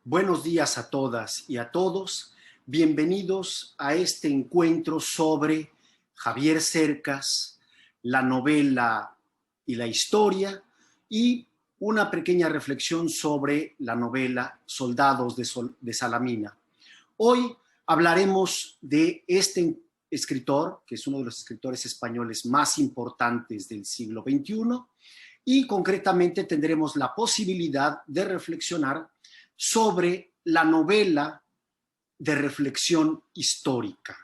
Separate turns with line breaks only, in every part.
Buenos días a todas y a todos. Bienvenidos a este encuentro sobre Javier Cercas, la novela y la historia, y una pequeña reflexión sobre la novela Soldados de Salamina. Hoy hablaremos de este escritor, que es uno de los escritores españoles más importantes del siglo XXI, y concretamente tendremos la posibilidad de reflexionar sobre la novela de reflexión histórica,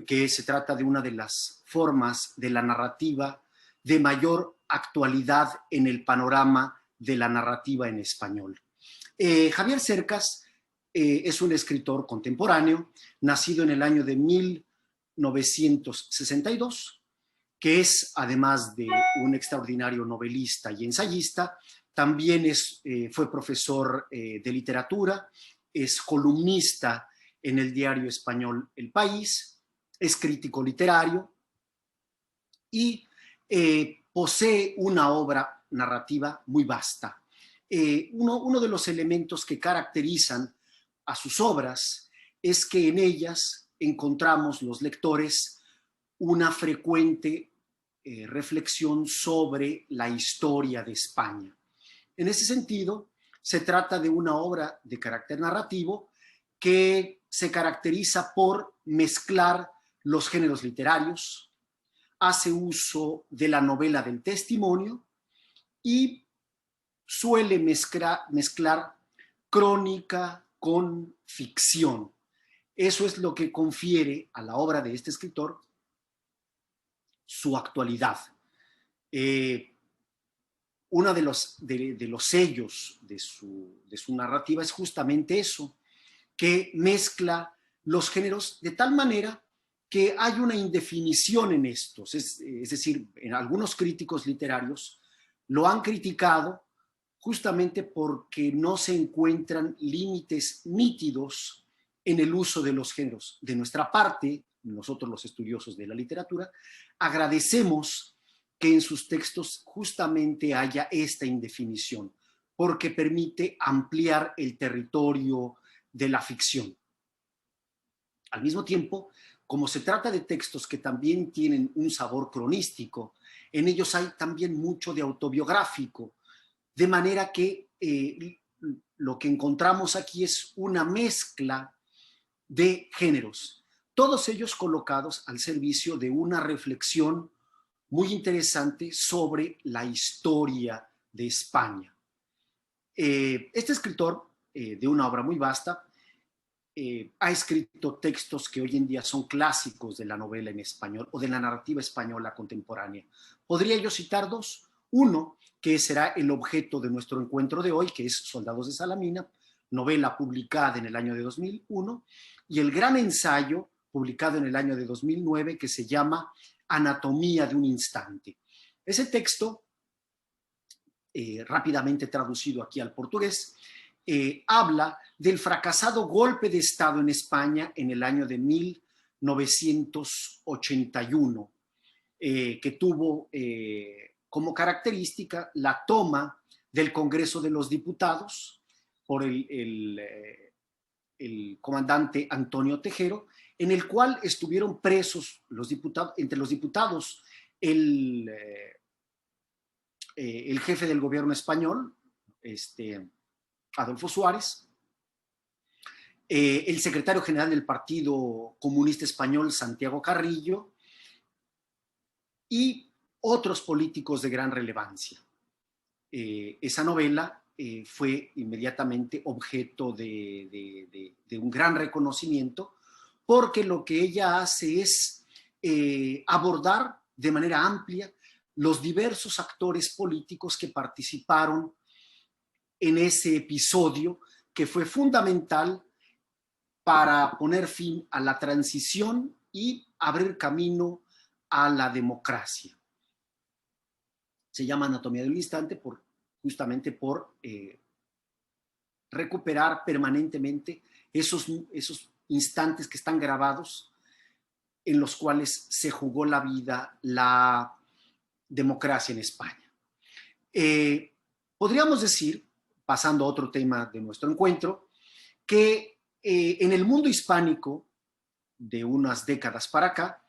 que se trata de una de las formas de la narrativa de mayor actualidad en el panorama de la narrativa en español. Javier Cercas es un escritor contemporáneo, nacido en el año de 1962, que es, además de un extraordinario novelista y ensayista, también fue profesor de literatura, es columnista en el diario español El País, es crítico literario y posee una obra narrativa muy vasta. Uno de los elementos que caracterizan a sus obras es que en ellas encontramos los lectores una frecuente reflexión sobre la historia de España. En ese sentido, se trata de una obra de carácter narrativo que se caracteriza por mezclar los géneros literarios, hace uso de la novela del testimonio y suele mezclar crónica con ficción. Eso es lo que confiere a la obra de este escritor su actualidad. Uno de los sellos de su narrativa es justamente eso, que mezcla los géneros de tal manera que hay una indefinición en estos. Es decir, en algunos críticos literarios lo han criticado justamente porque no se encuentran límites nítidos en el uso de los géneros. De nuestra parte, nosotros los estudiosos de la literatura, agradecemos que en sus textos justamente haya esta indefinición, porque permite ampliar el territorio de la ficción. Al mismo tiempo, como se trata de textos que también tienen un sabor cronístico, en ellos hay también mucho de autobiográfico, de manera que lo que encontramos aquí es una mezcla de géneros, todos ellos colocados al servicio de una reflexión muy interesante sobre la historia de España. Este escritor, de una obra muy vasta, ha escrito textos que hoy en día son clásicos de la novela en español o de la narrativa española contemporánea. Podría yo citar dos. Uno, que será el objeto de nuestro encuentro de hoy, que es Soldados de Salamina, novela publicada en el año de 2001, y el gran ensayo publicado en el año de 2009 que se llama Anatomía de un instante. Ese texto, rápidamente traducido aquí al portugués, habla del fracasado golpe de Estado en España en el año de 1981, que tuvo como característica la toma del Congreso de los Diputados por el comandante Antonio Tejero, en el cual estuvieron presos entre los diputados el jefe del gobierno español, Adolfo Suárez, el secretario general del Partido Comunista Español, Santiago Carrillo, y otros políticos de gran relevancia. Esa novela fue inmediatamente objeto de un gran reconocimiento, porque lo que ella hace es abordar de manera amplia los diversos actores políticos que participaron en ese episodio, que fue fundamental para poner fin a la transición y abrir camino a la democracia. Se llama Anatomía del Instante justamente por recuperar permanentemente esos instantes que están grabados, en los cuales se jugó la vida la democracia en España. Podríamos decir, pasando a otro tema de nuestro encuentro, que en el mundo hispánico, de unas décadas para acá,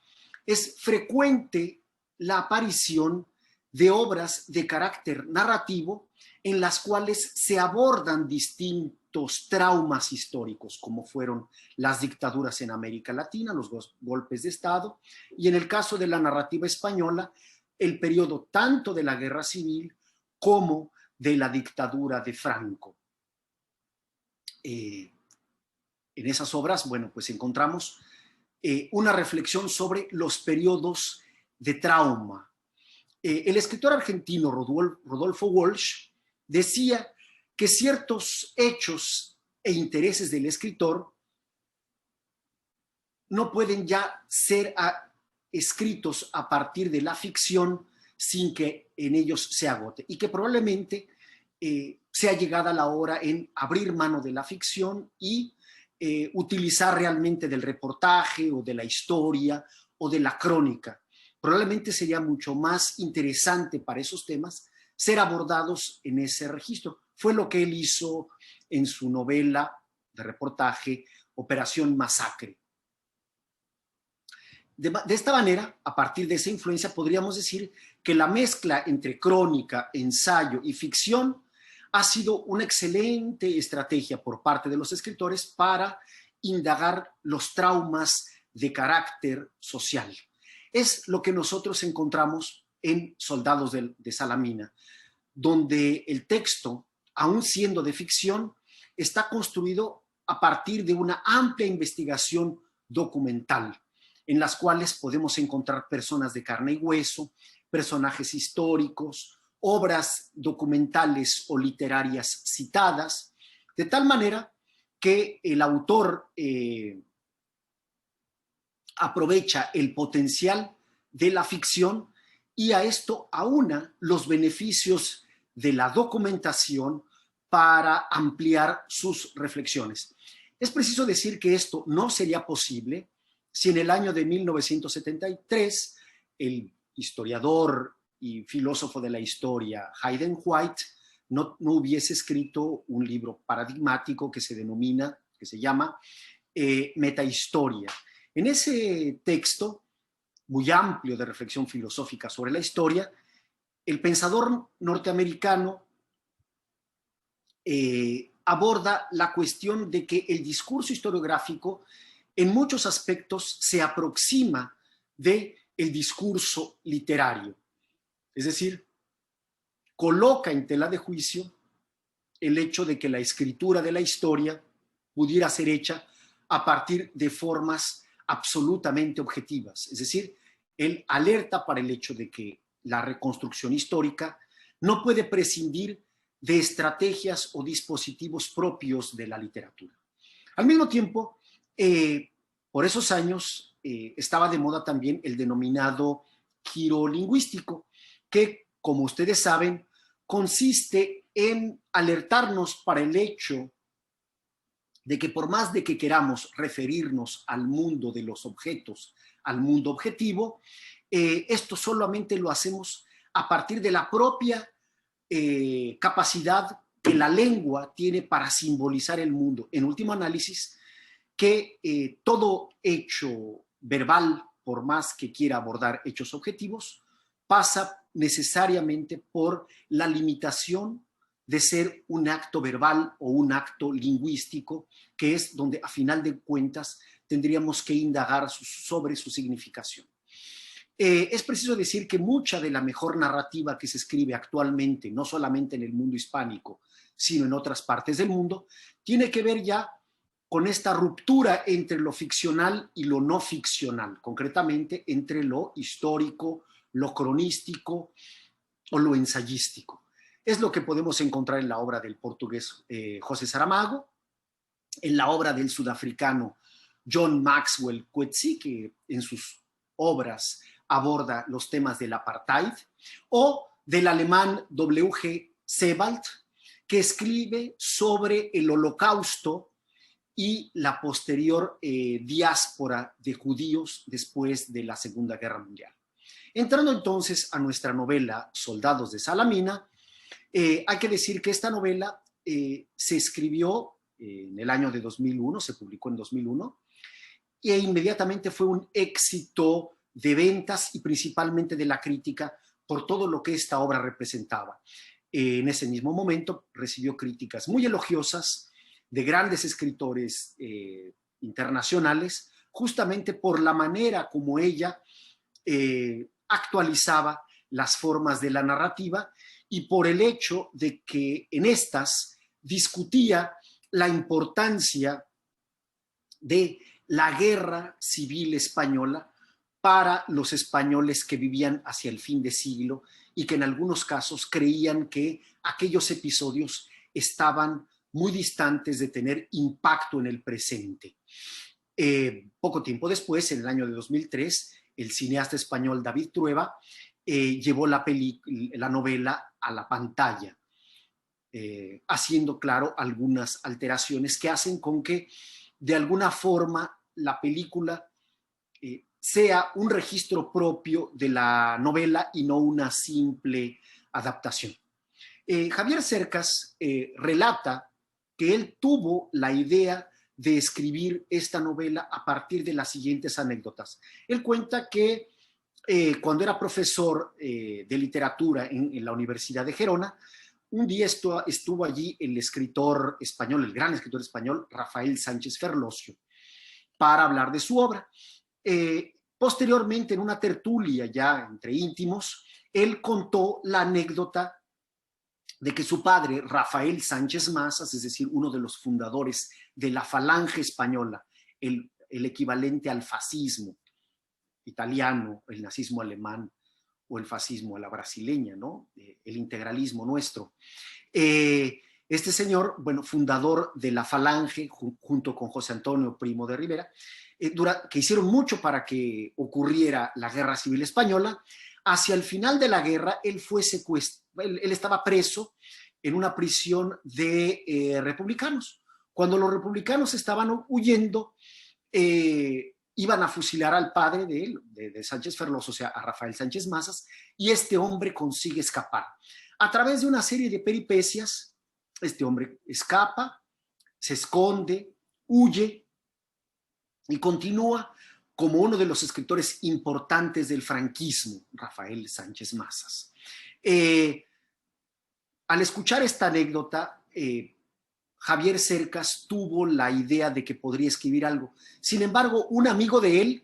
es frecuente la aparición de obras de carácter narrativo en las cuales se abordan distintos traumas históricos, como fueron las dictaduras en América Latina, los golpes de Estado, y en el caso de la narrativa española, el periodo tanto de la Guerra Civil como de la dictadura de Franco. En esas obras, bueno, pues encontramos una reflexión sobre los periodos de trauma. El escritor argentino Rodolfo Walsh decía que ciertos hechos e intereses del escritor no pueden ya ser escritos a partir de la ficción sin que en ellos se agote, y que probablemente sea llegada la hora en abrir mano de la ficción y utilizar realmente del reportaje o de la historia o de la crónica. Probablemente sería mucho más interesante para esos temas ser abordados en ese registro. Fue lo que él hizo en su novela de reportaje Operación Masacre. De esta manera, a partir de esa influencia, podríamos decir que la mezcla entre crónica, ensayo y ficción ha sido una excelente estrategia por parte de los escritores para indagar los traumas de carácter social. Es lo que nosotros encontramos en Soldados de Salamina, donde el texto, aun siendo de ficción, está construido a partir de una amplia investigación documental, en las cuales podemos encontrar personas de carne y hueso, personajes históricos, obras documentales o literarias citadas, de tal manera que el autor aprovecha el potencial de la ficción y a esto aúna los beneficios de la documentación para ampliar sus reflexiones. Es preciso decir que esto no sería posible si en el año de 1973 el historiador y filósofo de la historia Hayden White no hubiese escrito un libro paradigmático que se llama Metahistoria. En ese texto, muy amplio de reflexión filosófica sobre la historia, el pensador norteamericano aborda la cuestión de que el discurso historiográfico en muchos aspectos se aproxima del discurso literario. Es decir, coloca en tela de juicio el hecho de que la escritura de la historia pudiera ser hecha a partir de formas absolutamente objetivas. Es decir, él alerta para el hecho de que la reconstrucción histórica no puede prescindir de estrategias o dispositivos propios de la literatura. Al mismo tiempo, por esos años estaba de moda también el denominado giro lingüístico, que, como ustedes saben, consiste en alertarnos para el hecho de que por más de que queramos referirnos al mundo de los objetos, al mundo objetivo, esto solamente lo hacemos a partir de la propia capacidad que la lengua tiene para simbolizar el mundo. En último análisis, que todo hecho verbal, por más que quiera abordar hechos objetivos, pasa necesariamente por la limitación de ser un acto verbal o un acto lingüístico, que es donde a final de cuentas tendríamos que indagar sobre su significación. Es preciso decir que mucha de la mejor narrativa que se escribe actualmente, no solamente en el mundo hispánico, sino en otras partes del mundo, tiene que ver ya con esta ruptura entre lo ficcional y lo no ficcional, concretamente entre lo histórico, lo cronístico o lo ensayístico. Es lo que podemos encontrar en la obra del portugués José Saramago, en la obra del sudafricano John Maxwell Coetzee, que en sus obras aborda los temas del apartheid, o del alemán W.G. Sebald, que escribe sobre el Holocausto y la posterior diáspora de judíos después de la Segunda Guerra Mundial. Entrando entonces a nuestra novela Soldados de Salamina, hay que decir que esta novela se escribió en el año de 2001, se publicó en 2001, e inmediatamente fue un éxito de ventas y principalmente de la crítica por todo lo que esta obra representaba. En ese mismo momento recibió críticas muy elogiosas de grandes escritores internacionales, justamente por la manera como ella actualizaba las formas de la narrativa y por el hecho de que en estas discutía la importancia de la guerra civil española para los españoles que vivían hacia el fin de siglo y que en algunos casos creían que aquellos episodios estaban muy distantes de tener impacto en el presente. Poco tiempo después, en el año de 2003, el cineasta español David Trueba llevó la novela a la pantalla, haciendo, claro, algunas alteraciones que hacen con que de alguna forma la película sea un registro propio de la novela y no una simple adaptación. Javier Cercas relata que él tuvo la idea de escribir esta novela a partir de las siguientes anécdotas. Él cuenta que cuando era profesor de literatura en la Universidad de Gerona, un día estuvo allí el escritor español, el gran escritor español, Rafael Sánchez Ferlosio, para hablar de su obra. Posteriormente, en una tertulia ya entre íntimos, él contó la anécdota de que su padre, Rafael Sánchez Mazas, es decir, uno de los fundadores de la Falange Española, el equivalente al fascismo italiano, el nazismo alemán o el fascismo a la brasileña, ¿no? El integralismo nuestro. Este señor, bueno, fundador de la Falange, junto con José Antonio Primo de Rivera, que hicieron mucho para que ocurriera la Guerra Civil Española. Hacia el final de la guerra, él fue secuestrado, él estaba preso en una prisión de republicanos. Cuando los republicanos estaban huyendo, iban a fusilar al padre de él, de Sánchez Ferlosio, o sea, a Rafael Sánchez Mazas, y este hombre consigue escapar. A través de una serie de peripecias, este hombre escapa, se esconde, huye y continúa como uno de los escritores importantes del franquismo, Rafael Sánchez Mazas. Al escuchar esta anécdota, Javier Cercas tuvo la idea de que podría escribir algo. Sin embargo, un amigo de él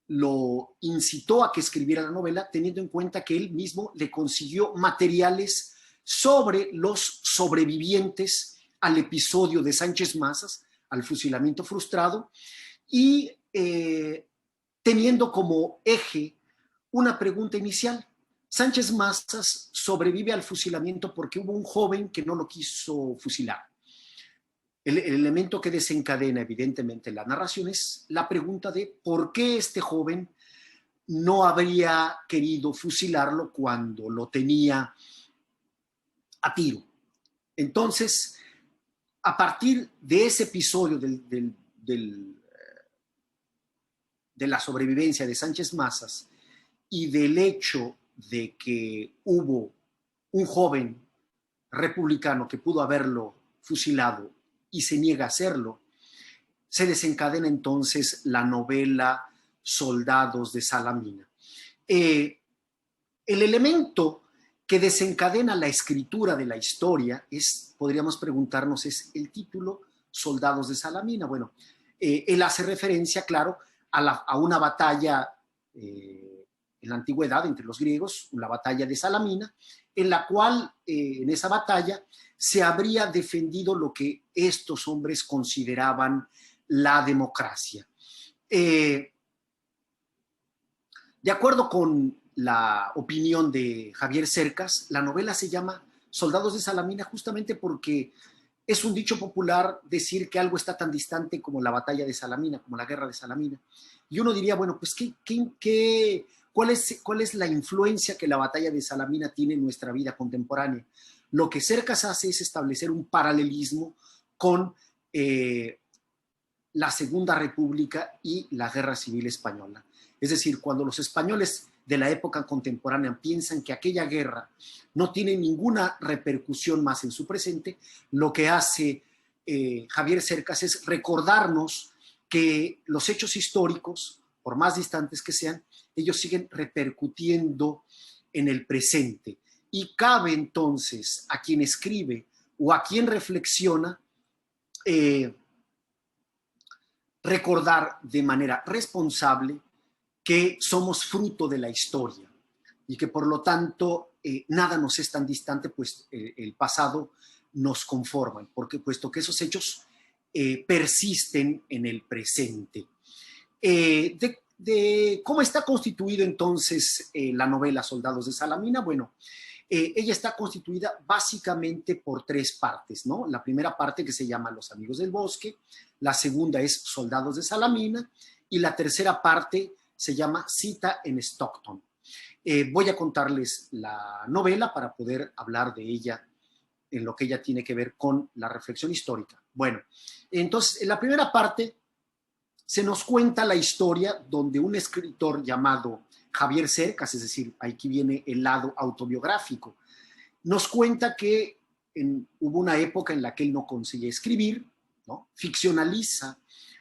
lo incitó a que escribiera la novela, teniendo en cuenta que él mismo le consiguió materiales sobre los sobrevivientes al episodio de Sánchez Mazas, al fusilamiento frustrado, y teniendo como eje una pregunta inicial. Sánchez Mazas sobrevive al fusilamiento porque hubo un joven que no lo quiso fusilar. El elemento que desencadena evidentemente la narración es la pregunta de por qué este joven no habría querido fusilarlo cuando lo tenía a tiro. Entonces, a partir de ese episodio de la sobrevivencia de Sánchez Mazas y del hecho de que hubo un joven republicano que pudo haberlo fusilado y se niega a hacerlo, se desencadena entonces la novela Soldados de Salamina. El elemento que desencadena la escritura de la historia es, podríamos preguntarnos, es el título Soldados de Salamina. Bueno, él hace referencia, claro, a una batalla en la antigüedad entre los griegos, la batalla de Salamina, en la cual, en esa batalla, se habría defendido lo que estos hombres consideraban la democracia. De acuerdo con la opinión de Javier Cercas, la novela se llama Soldados de Salamina justamente porque es un dicho popular decir que algo está tan distante como la batalla de Salamina, como la guerra de Salamina. Y uno diría, bueno, pues, ¿cuál es la influencia que la batalla de Salamina tiene en nuestra vida contemporánea? Lo que Cercas hace es establecer un paralelismo con la Segunda República y la Guerra Civil Española. Es decir, cuando los españoles de la época contemporánea piensan que aquella guerra no tiene ninguna repercusión más en su presente, lo que hace Javier Cercas es recordarnos que los hechos históricos, por más distantes que sean, ellos siguen repercutiendo en el presente. Y cabe entonces a quien escribe o a quien reflexiona recordar de manera responsable que somos fruto de la historia y que por lo tanto nada nos es tan distante, pues el pasado nos conforma, porque puesto que esos hechos persisten en el presente. De cómo está constituido entonces la novela Soldados de Salamina. Bueno, ella está constituida básicamente por tres partes, ¿no? La primera parte, que se llama Los Amigos del Bosque, la segunda es Soldados de Salamina y la tercera parte se llama Cita en Stockton. Voy a contarles la novela para poder hablar de ella en lo que ella tiene que ver con la reflexión histórica. Bueno, entonces, en la primera parte se nos cuenta la historia donde un escritor llamado Javier Cercas, es decir, aquí viene el lado autobiográfico, nos cuenta que hubo una época en la que él no conseguía escribir, ¿no? Ficcionaliza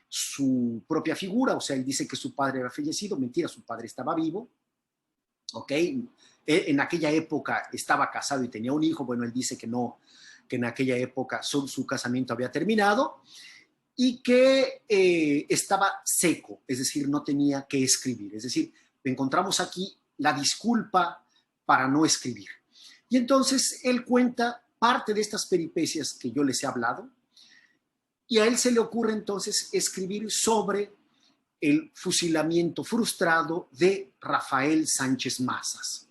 su propia figura, o sea, él dice que su padre había fallecido, mentira, su padre estaba vivo, ¿ok? En aquella época estaba casado y tenía un hijo, bueno, él dice que no, que en aquella época su casamiento había terminado y que estaba seco, es decir, no tenía que escribir, es decir, encontramos aquí la disculpa para no escribir. Y entonces él cuenta parte de estas peripecias que yo les he hablado y a él se le ocurre entonces escribir sobre el fusilamiento frustrado de Rafael Sánchez Mazas.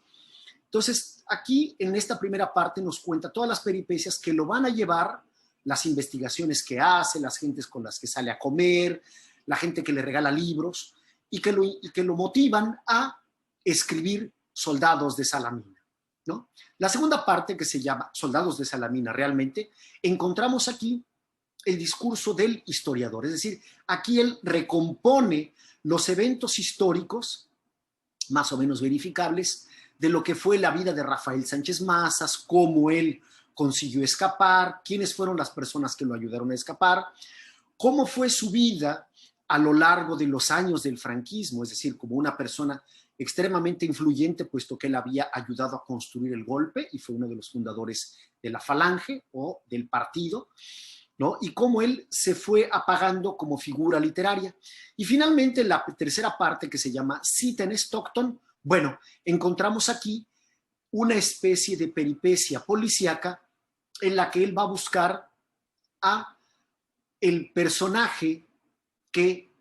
Entonces, aquí en esta primera parte nos cuenta todas las peripecias que lo van a llevar, las investigaciones que hace, las gentes con las que sale a comer, la gente que le regala libros y que lo motivan a escribir Soldados de Salamina, ¿no? La segunda parte, que se llama Soldados de Salamina, realmente encontramos aquí el discurso del historiador, es decir, aquí él recompone los eventos históricos más o menos verificables de lo que fue la vida de Rafael Sánchez Mazas, cómo él consiguió escapar, quiénes fueron las personas que lo ayudaron a escapar, cómo fue su vida a lo largo de los años del franquismo, es decir, como una persona extremadamente influyente, puesto que él había ayudado a construir el golpe y fue uno de los fundadores de la Falange o del partido, ¿no? Y cómo él se fue apagando como figura literaria. Y finalmente, la tercera parte, que se llama Cita en Stockton, bueno, encontramos aquí una especie de peripecia policíaca en la que él va a buscar a el personaje que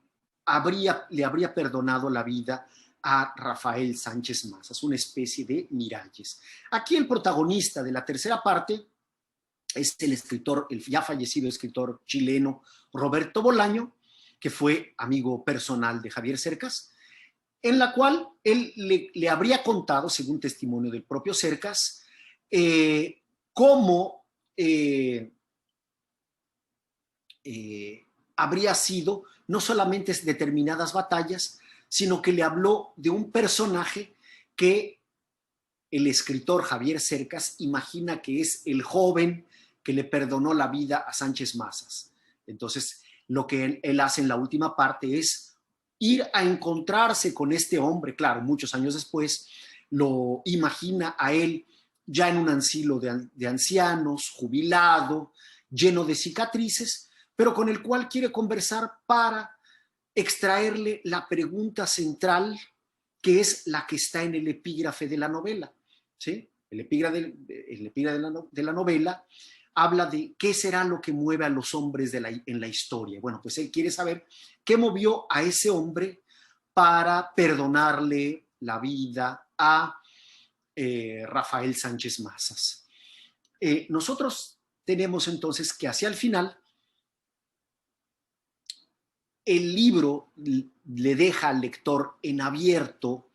le habría perdonado la vida a Rafael Sánchez Mazas, una especie de Miralles. Aquí el protagonista de la tercera parte es el escritor, el ya fallecido escritor chileno Roberto Bolaño, que fue amigo personal de Javier Cercas, en la cual él le habría contado, según testimonio del propio Cercas, cómo habría sido no solamente determinadas batallas, sino que le habló de un personaje que el escritor Javier Cercas imagina que es el joven que le perdonó la vida a Sánchez Mazas. Entonces, lo que él hace en la última parte es ir a encontrarse con este hombre, claro, muchos años después, lo imagina a él ya en un asilo de ancianos, jubilado, lleno de cicatrices, pero con el cual quiere conversar para extraerle la pregunta central, que es la que está en el epígrafe de la novela, ¿sí? El epígrafe de la novela habla de qué será lo que mueve a los hombres en la historia. Bueno, pues él quiere saber qué movió a ese hombre para perdonarle la vida a Rafael Sánchez Mazas. Nosotros tenemos entonces que hacia el final el libro le deja al lector en abierto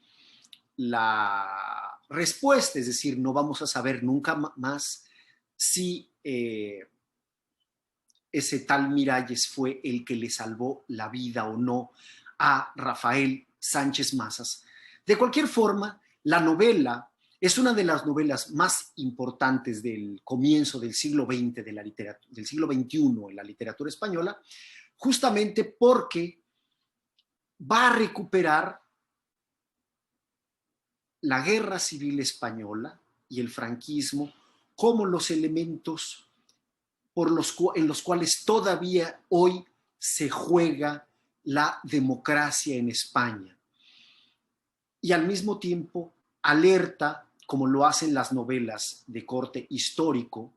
la respuesta, es decir, no vamos a saber nunca más si ese tal Miralles fue el que le salvó la vida o no a Rafael Sánchez Mazas. De cualquier forma, la novela Es una de las novelas más importantes del comienzo del siglo XX, del siglo XXI en la literatura española, justamente porque va a recuperar la Guerra Civil Española y el franquismo como los elementos en los cuales todavía hoy se juega la democracia en España. Y al mismo tiempo alerta, como lo hacen las novelas de corte histórico,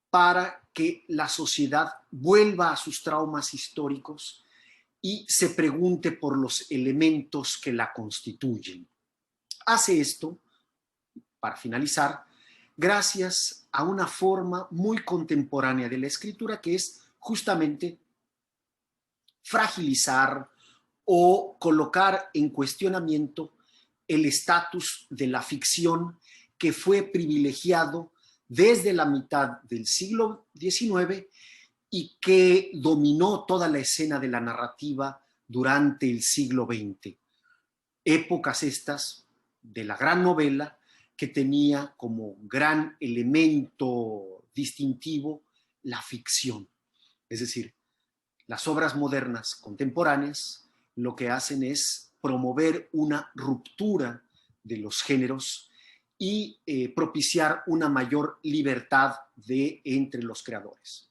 para que la sociedad vuelva a sus traumas históricos y se pregunte por los elementos que la constituyen. Hace esto, para finalizar, gracias a una forma muy contemporánea de la escritura, que es justamente fragilizar o colocar en cuestionamiento el estatus de la ficción que fue privilegiado desde la mitad del siglo XIX y que dominó toda la escena de la narrativa durante el siglo XX. Épocas estas de la gran novela que tenía como gran elemento distintivo la ficción. Es decir, las obras modernas contemporáneas lo que hacen es promover una ruptura de los géneros y propiciar una mayor libertad entre los creadores.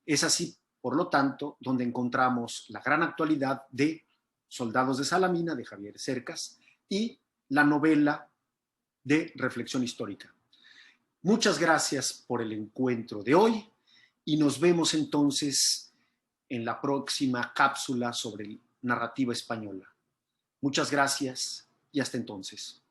Es así, por lo tanto, donde encontramos la gran actualidad de Soldados de Salamina, de Javier Cercas, y la novela de reflexión histórica. Muchas gracias por el encuentro de hoy y nos vemos entonces en la próxima cápsula sobre narrativa española. Muchas gracias y hasta entonces.